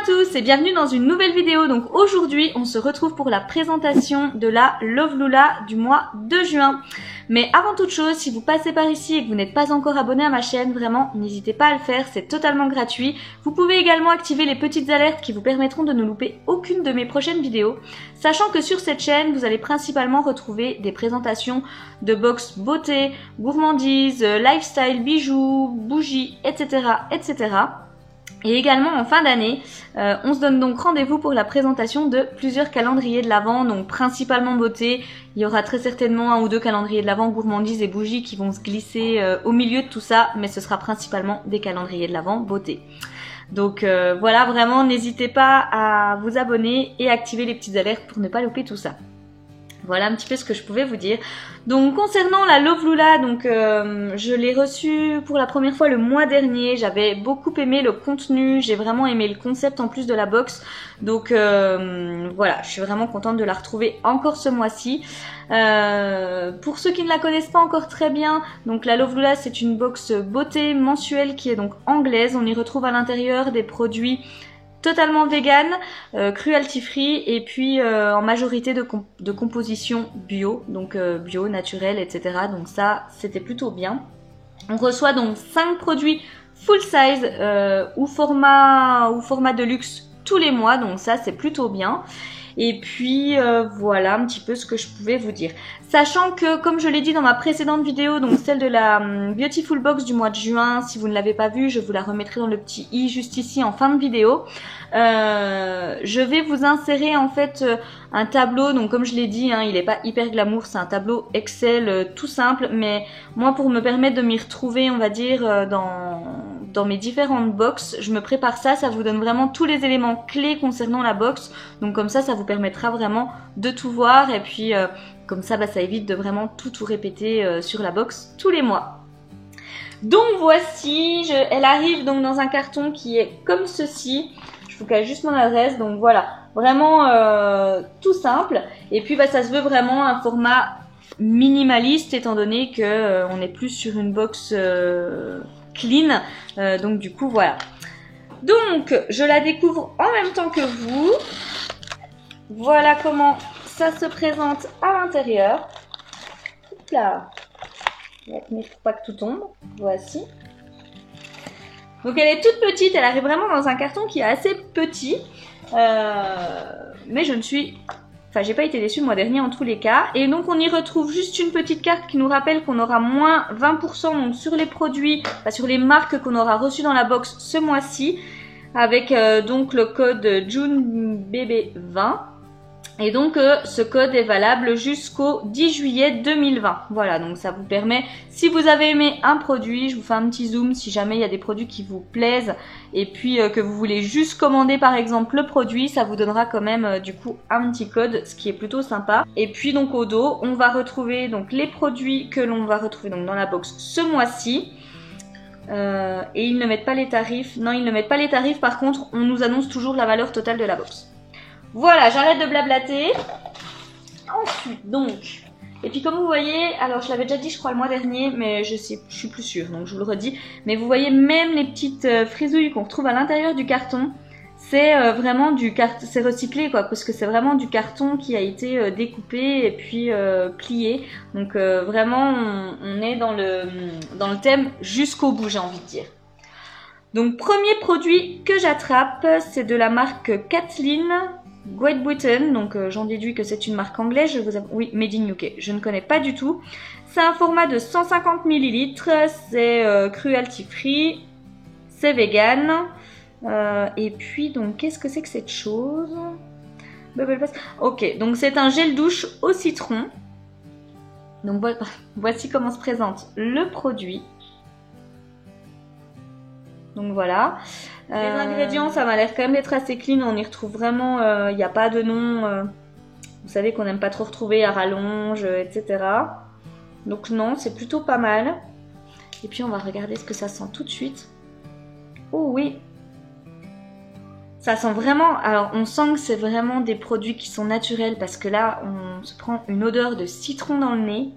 à tous et bienvenue dans une nouvelle vidéo. Donc aujourd'hui on se retrouve pour la présentation de la Love Lula du mois de juin. Mais avant toute chose, si vous passez par ici et que vous n'êtes pas encore abonné à ma chaîne, vraiment n'hésitez pas à le faire, c'est totalement gratuit. Vous pouvez également activer les petites alertes qui vous permettront de ne louper aucune de mes prochaines vidéos. Sachant que sur cette chaîne, vous allez principalement retrouver des présentations de box beauté, gourmandise, lifestyle, bijoux, bougies, etc. etc. Et également en fin d'année, on se donne donc rendez-vous pour la présentation de plusieurs calendriers de l'Avent, donc principalement beauté. Il y aura très certainement un ou deux calendriers de l'Avent, gourmandise et bougies qui vont se glisser au milieu de tout ça, mais ce sera principalement des calendriers de l'Avent beauté. Donc voilà, vraiment n'hésitez pas à vous abonner et activer les petites alertes pour ne pas louper tout ça. Voilà un petit peu ce que je pouvais vous dire. Donc concernant la Love Lula, donc je l'ai reçue pour la première fois le mois dernier. J'avais beaucoup aimé le contenu, j'ai vraiment aimé le concept en plus de la box. Donc voilà, je suis vraiment contente de la retrouver encore ce mois-ci. Pour ceux qui ne la connaissent pas encore très bien, donc la Love Lula c'est une box beauté mensuelle qui est donc anglaise. On y retrouve à l'intérieur des produits totalement vegan, cruelty free et puis en majorité de composition bio, donc bio, naturel, etc. Donc ça, c'était plutôt bien. On reçoit donc 5 produits full size ou format de luxe tous les mois, donc ça c'est plutôt bien. Et puis voilà un petit peu ce que je pouvais vous dire. Sachant que, comme je l'ai dit dans ma précédente vidéo, donc celle de la Beautiful Box du mois de juin, si vous ne l'avez pas vue, je vous la remettrai dans le petit i juste ici en fin de vidéo. Je vais vous insérer en fait un tableau, donc comme je l'ai dit, hein, il n'est pas hyper glamour, c'est un tableau Excel tout simple, mais moi pour me permettre de m'y retrouver, on va dire, dans mes différentes box, je me prépare ça, ça vous donne vraiment tous les éléments clés concernant la box, donc comme ça vous permettra vraiment de tout voir et puis comme ça ça évite de vraiment tout répéter sur la box tous les mois. Donc voici, elle arrive donc dans un carton qui est comme ceci, je vous cache juste mon adresse, donc voilà, vraiment tout simple et puis ça se veut vraiment un format minimaliste étant donné que on est plus sur une box clean, donc du coup voilà. Donc je la découvre en même temps que vous. Voilà comment ça se présente à l'intérieur. Là, je vais tenir pour pas que tout tombe. Voici. Donc elle est toute petite, elle arrive vraiment dans un carton qui est assez petit, mais j'ai pas été déçue le mois dernier en tous les cas. Et donc on y retrouve juste une petite carte qui nous rappelle qu'on aura moins 20% donc sur les produits, sur les marques qu'on aura reçues dans la box ce mois-ci, avec donc le code JuneBB20. Et donc ce code est valable jusqu'au 10 juillet 2020. Voilà, donc ça vous permet, si vous avez aimé un produit, je vous fais un petit zoom si jamais il y a des produits qui vous plaisent et puis que vous voulez juste commander par exemple le produit, ça vous donnera quand même du coup un petit code, ce qui est plutôt sympa. Et puis donc au dos, on va retrouver donc les produits que l'on va retrouver donc dans la box ce mois-ci. Et ils ne mettent pas les tarifs. Non, ils ne mettent pas les tarifs, par contre on nous annonce toujours la valeur totale de la box. Voilà, j'arrête de blablater. Ensuite, donc, et puis comme vous voyez, alors je l'avais déjà dit je crois le mois dernier, mais je suis plus sûre, donc je vous le redis. Mais vous voyez même les petites frisouilles qu'on retrouve à l'intérieur du carton, c'est vraiment du carton, c'est recyclé quoi, parce que c'est vraiment du carton qui a été découpé et puis plié. Donc vraiment, on est dans le thème jusqu'au bout, j'ai envie de dire. Donc premier produit que j'attrape, c'est de la marque Kathleen Great Britain, donc j'en déduis que c'est une marque anglaise, oui, Made in UK, je ne connais pas du tout. C'est un format de 150 ml, c'est cruelty free, c'est vegan. Et puis donc qu'est-ce que c'est que cette chose? Bubble Pass. Ok, donc c'est un gel douche au citron. Donc voici comment se présente le produit. Donc voilà. Les ingrédients, ça m'a l'air quand même d'être assez clean. On y retrouve vraiment, il n'y a pas de nom. Vous savez qu'on n'aime pas trop retrouver à rallonge, etc. Donc non, c'est plutôt pas mal. Et puis on va regarder ce que ça sent tout de suite. Oh oui. Ça sent vraiment, alors on sent que c'est vraiment des produits qui sont naturels parce que là, on se prend une odeur de citron dans le nez.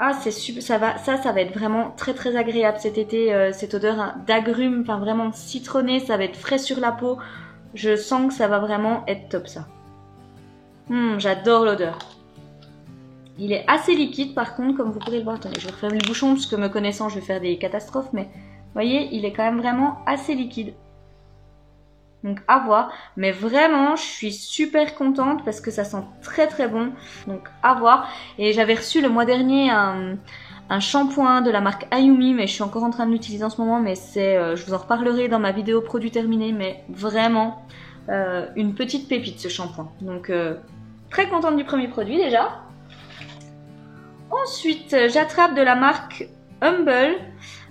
Ah, c'est super, ça va être vraiment très très agréable cet été, cette odeur hein, d'agrumes, enfin vraiment citronné, ça va être frais sur la peau. Je sens que ça va vraiment être top ça. J'adore l'odeur. Il est assez liquide par contre, comme vous pourrez le voir. Attendez, je vais refermer le bouchon parce que me connaissant, je vais faire des catastrophes, mais vous voyez, il est quand même vraiment assez liquide. Donc à voir, mais vraiment je suis super contente parce que ça sent très très bon, donc à voir. Et j'avais reçu le mois dernier un shampoing de la marque Ayumi, mais je suis encore en train de l'utiliser en ce moment, mais c'est, je vous en reparlerai dans ma vidéo produit terminé, mais vraiment une petite pépite ce shampoing. Donc très contente du premier produit déjà. Ensuite j'attrape de la marque Humble.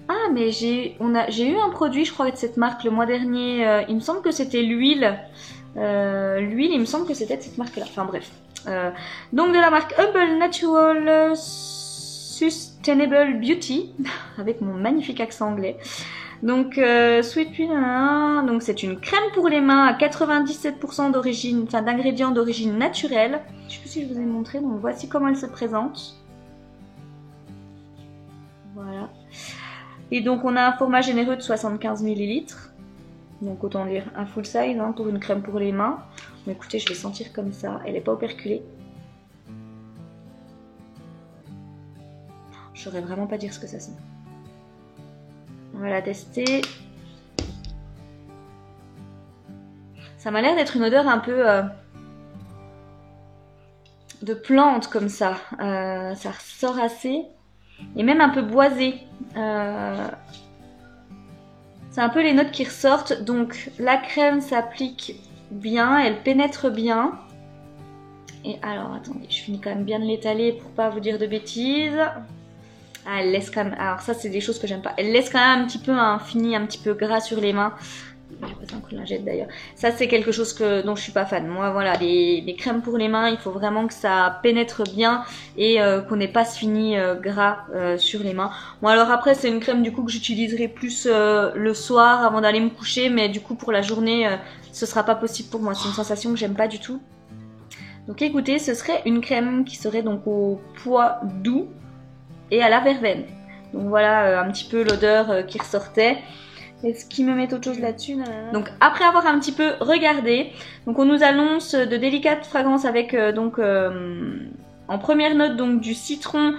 Ah, mais j'ai eu un produit, je crois, de cette marque le mois dernier. Il me semble que c'était l'huile. L'huile, il me semble que c'était de cette marque-là. Enfin bref. Donc de la marque Humble Natural Sustainable Beauty, avec mon magnifique accent anglais. Donc Sweet Pea, donc c'est une crème pour les mains à 97% d'origine, enfin d'ingrédients d'origine naturelle. Je sais plus si je vous ai montré. Donc voici comment elle se présente. Voilà. Et donc on a un format généreux de 75 ml. Donc autant dire un full size hein, pour une crème pour les mains. Mais écoutez, je vais sentir comme ça. Elle n'est pas operculée. Je saurais vraiment pas dire ce que ça sent. On va la tester. Ça m'a l'air d'être une odeur un peu de plante comme ça. Ça ressort assez. Et même un peu boisé. C'est un peu les notes qui ressortent. Donc la crème s'applique bien, elle pénètre bien. Et alors attendez, je finis quand même bien de l'étaler pour pas vous dire de bêtises. Ah, elle laisse quand même. Alors ça c'est des choses que j'aime pas. Elle laisse quand même un petit peu un fini, un petit peu gras sur les mains. J'ai passé un coup de lingette d'ailleurs. Ça c'est quelque chose dont je suis pas fan. Moi voilà, les crèmes pour les mains, il faut vraiment que ça pénètre bien et qu'on n'ait pas ce fini gras sur les mains. Bon alors après c'est une crème du coup que j'utiliserai plus le soir avant d'aller me coucher, mais du coup pour la journée ce sera pas possible pour moi. C'est une sensation que j'aime pas du tout. Donc écoutez, ce serait une crème qui serait donc au pois doux et à la verveine. Donc voilà un petit peu l'odeur qui ressortait. Est-ce qu'ils me mettent autre chose là-dessus? Donc après avoir un petit peu regardé, donc on nous annonce de délicates fragrances avec en première note donc du citron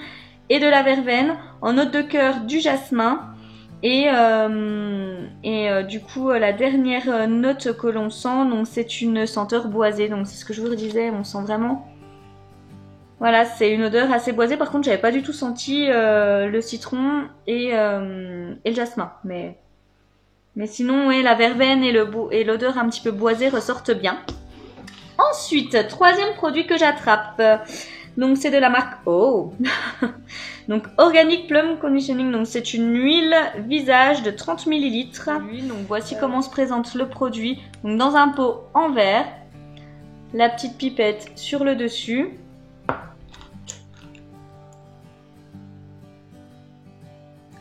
et de la verveine, en note de cœur du jasmin et du coup la dernière note que l'on sent, donc c'est une senteur boisée. Donc c'est ce que je vous redisais, on sent vraiment. Voilà, c'est une odeur assez boisée. Par contre, j'avais pas du tout senti le citron et le jasmin, mais sinon, oui, la verveine et l'odeur un petit peu boisée ressortent bien. Ensuite, troisième produit que j'attrape. Donc, c'est de la marque Oh. Donc, Organic Plum Conditioning. Donc, c'est une huile visage de 30 ml. Donc, voici comment se présente le produit. Donc, dans un pot en verre. La petite pipette sur le dessus.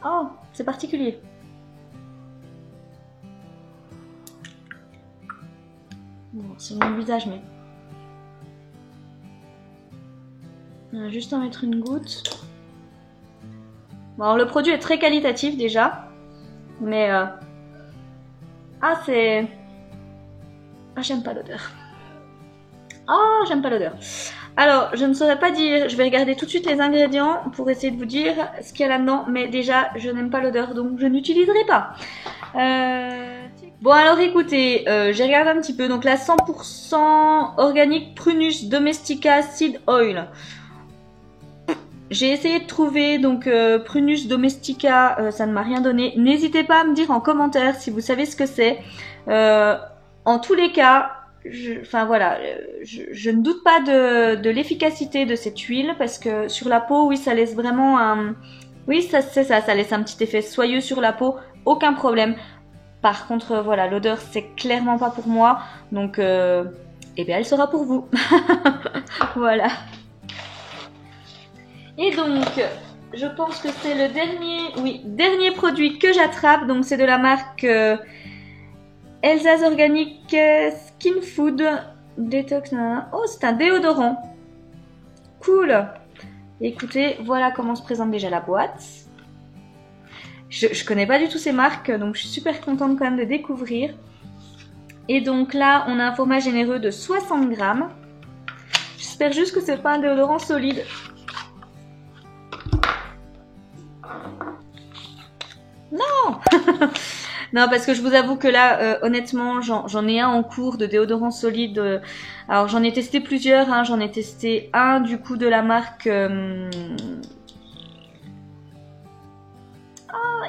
Oh, c'est particulier. Bon, c'est mon visage, mais... On va juste en mettre une goutte. Bon, alors le produit est très qualitatif déjà. Mais... Ah, c'est... Ah, j'aime pas l'odeur. Ah, j'aime pas l'odeur. Alors, je ne saurais pas dire... Je vais regarder tout de suite les ingrédients pour essayer de vous dire ce qu'il y a là-dedans. Mais déjà, je n'aime pas l'odeur, donc je n'utiliserai pas. Bon alors écoutez, j'ai regardé un petit peu, donc la 100% organique Prunus Domestica Seed Oil. J'ai essayé de trouver donc Prunus Domestica, ça ne m'a rien donné. N'hésitez pas à me dire en commentaire si vous savez ce que c'est. En tous les cas, enfin voilà, je ne doute pas de l'efficacité de cette huile parce que sur la peau, oui, ça laisse vraiment un... Oui, ça c'est ça, ça laisse un petit effet soyeux sur la peau, aucun problème. Par contre, voilà, l'odeur, c'est clairement pas pour moi. Donc, eh bien, elle sera pour vous. Voilà. Et donc, je pense que c'est le dernier produit que j'attrape. Donc, c'est de la marque Elsa's Organic Skin Food Detox. Oh, c'est un déodorant. Cool. Écoutez, voilà comment se présente déjà la boîte. Je connais pas du tout ces marques, donc je suis super contente quand même de découvrir. Et donc là, on a un format généreux de 60 grammes. J'espère juste que c'est pas un déodorant solide. Non. Non, parce que je vous avoue que là, honnêtement, j'en ai un en cours de déodorant solide. Alors j'en ai testé plusieurs, hein. J'en ai testé un du coup de la marque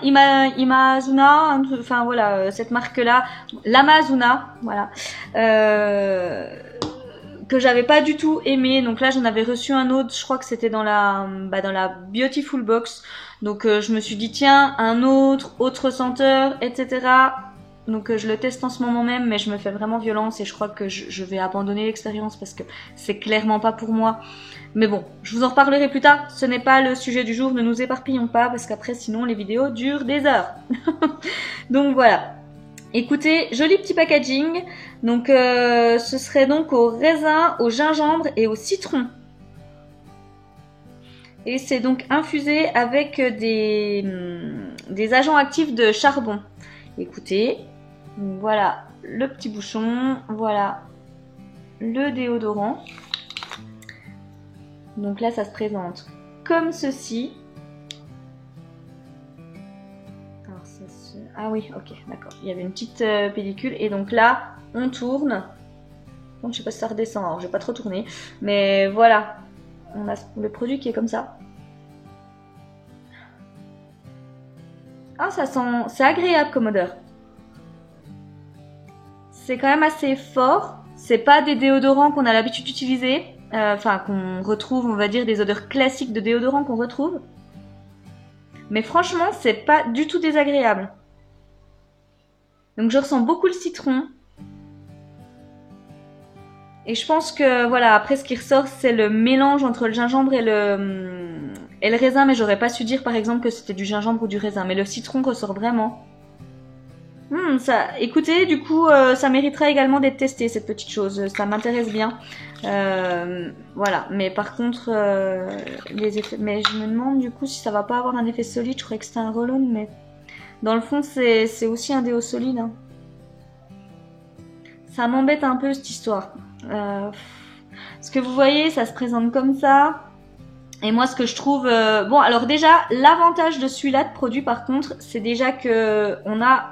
Imazuna, enfin voilà, cette marque-là, l'Amazuna, voilà, que j'avais pas du tout aimé. Donc là, j'en avais reçu un autre, je crois que c'était dans la Beautiful Box. Donc je me suis dit tiens, un autre senteur, etc. Donc je le teste en ce moment même, mais je me fais vraiment violence et je crois que je vais abandonner l'expérience parce que c'est clairement pas pour moi. Mais bon, je vous en reparlerai plus tard, ce n'est pas le sujet du jour, ne nous éparpillons pas parce qu'après sinon les vidéos durent des heures. Donc voilà. Écoutez, joli petit packaging. Donc ce serait donc au raisin, au gingembre et au citron. Et c'est donc infusé avec des agents actifs de charbon. Écoutez, voilà le petit bouchon, voilà le déodorant. Donc là, ça se présente comme ceci. Alors, ah oui, ok, d'accord. Il y avait une petite pellicule. Et donc là, on tourne. Bon, je sais pas si ça redescend, alors je vais pas trop tourner. Mais voilà, on a le produit qui est comme ça. Ah, ça sent... C'est agréable comme odeur. C'est quand même assez fort. C'est pas des déodorants qu'on a l'habitude d'utiliser. Enfin, qu'on retrouve, on va dire, des odeurs classiques de déodorants qu'on retrouve. Mais franchement, c'est pas du tout désagréable. Donc je ressens beaucoup le citron. Et je pense que, voilà, après ce qui ressort, c'est le mélange entre le gingembre et le raisin. Mais j'aurais pas su dire, par exemple, que c'était du gingembre ou du raisin. Mais le citron ressort vraiment. Ça, écoutez, du coup, ça mériterait également d'être testé, cette petite chose. Ça m'intéresse bien. Voilà, mais par contre, les effets... Mais je me demande, du coup, si ça va pas avoir un effet solide. Je croyais que c'était un roll-on, mais... Dans le fond, c'est aussi un déo solide. Hein. Ça m'embête un peu, cette histoire. Parce que vous voyez, ça se présente comme ça. Et moi, ce que je trouve... Bon, alors déjà, l'avantage de celui-là de produit, par contre, c'est déjà que on a...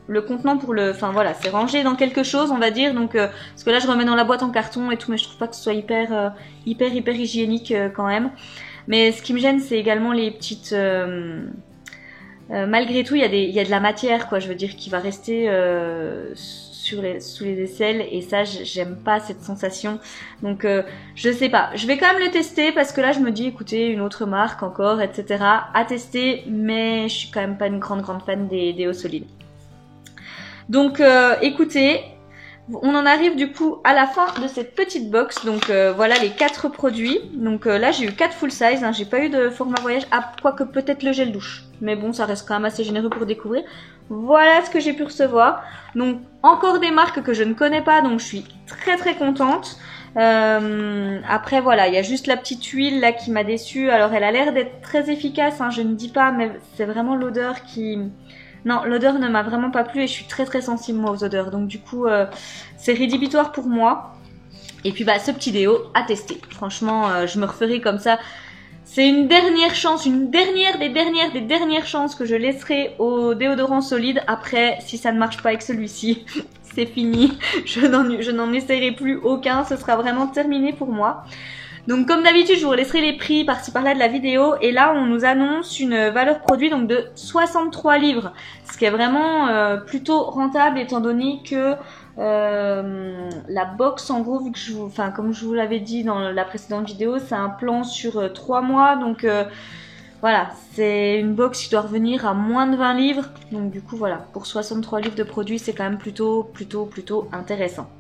le contenant pour le... Enfin voilà, c'est rangé dans quelque chose, on va dire. Donc, parce que là, je remets dans la boîte en carton et tout, mais je trouve pas que ce soit hyper hygiénique quand même. Mais ce qui me gêne, c'est également les petites... malgré tout, il y a de la matière, quoi. Je veux dire, qui va rester sous les aisselles. Et ça, j'aime pas cette sensation. Donc, je sais pas. Je vais quand même le tester parce que là, je me dis, écoutez, une autre marque encore, etc. à tester. Mais je suis quand même pas une grande fan des déos solides. Donc écoutez, on en arrive du coup à la fin de cette petite box. Donc voilà les 4 produits. Donc là j'ai eu 4 full size, hein. J'ai pas eu de format voyage, quoique peut-être le gel douche. Mais bon, ça reste quand même assez généreux pour découvrir. Voilà ce que j'ai pu recevoir. Donc encore des marques que je ne connais pas, donc je suis très contente. Après voilà, il y a juste la petite huile là qui m'a déçue. Alors elle a l'air d'être très efficace, hein, je ne dis pas, mais c'est vraiment l'odeur qui... Non, l'odeur ne m'a vraiment pas plu et je suis très sensible moi aux odeurs. Donc du coup, c'est rédhibitoire pour moi. Et puis bah ce petit déo à tester. Franchement, je me referai comme ça. C'est une dernière chance, une des dernières chances que je laisserai au déodorant solide. Après, si ça ne marche pas avec celui-ci, c'est fini. Je n'en essaierai plus aucun. Ce sera vraiment terminé pour moi. Donc comme d'habitude, je vous laisserai les prix par-ci par-là de la vidéo. Et là, on nous annonce une valeur produit donc de 63 livres. Ce qui est vraiment plutôt rentable étant donné que la box, en gros, vu que comme je vous l'avais dit dans la précédente vidéo, c'est un plan sur 3 mois. Donc voilà, c'est une box qui doit revenir à moins de 20 livres. Donc du coup, voilà, pour 63 livres de produits, c'est quand même plutôt intéressant.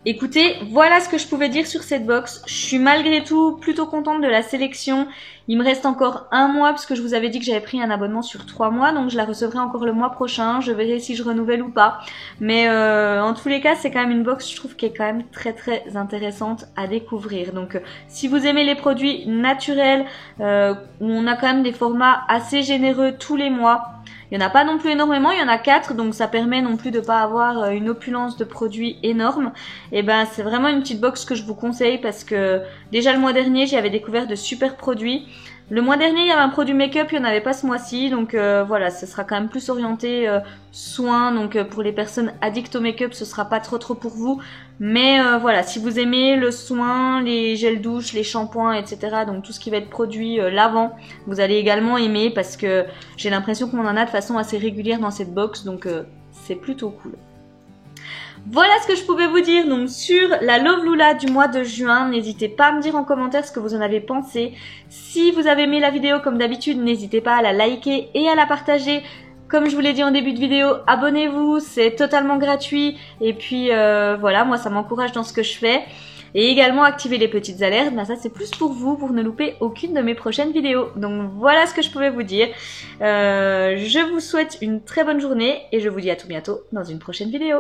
Écoutez, voilà ce que je pouvais dire sur cette box. Je suis malgré tout plutôt contente de la sélection. Il me reste encore un mois parce que je vous avais dit que j'avais pris un abonnement sur 3 mois, donc je la recevrai encore le mois prochain. Je verrai si je renouvelle ou pas. Mais en tous les cas, c'est quand même une box, je trouve, qui est quand même très très intéressante à découvrir. Donc si vous aimez les produits naturels, où on a quand même des formats assez généreux tous les mois. Il n'y en a pas non plus énormément, il y en a 4, donc ça permet non plus de pas avoir une opulence de produits énorme. Et ben c'est vraiment une petite box que je vous conseille parce que déjà le mois dernier j'y avais découvert de super produits. Le mois dernier il y avait un produit make-up, il n'y en avait pas ce mois-ci, donc voilà, ce sera quand même plus orienté soins, donc pour les personnes addictes au make-up ce sera pas trop pour vous. Mais voilà, si vous aimez le soin, les gels douche, les shampoings, etc., donc tout ce qui va être produit lavant, vous allez également aimer parce que j'ai l'impression qu'on en a de façon assez régulière dans cette box, donc c'est plutôt cool. Voilà ce que je pouvais vous dire donc sur la Lovelula du mois de juin. N'hésitez pas à me dire en commentaire ce que vous en avez pensé. Si vous avez aimé la vidéo comme d'habitude, n'hésitez pas à la liker et à la partager. Comme je vous l'ai dit en début de vidéo, abonnez-vous, c'est totalement gratuit. Et puis voilà, moi ça m'encourage dans ce que je fais. Et également activer les petites alertes, ben ça c'est plus pour vous, pour ne louper aucune de mes prochaines vidéos. Donc voilà ce que je pouvais vous dire. Je vous souhaite une très bonne journée et je vous dis à tout bientôt dans une prochaine vidéo.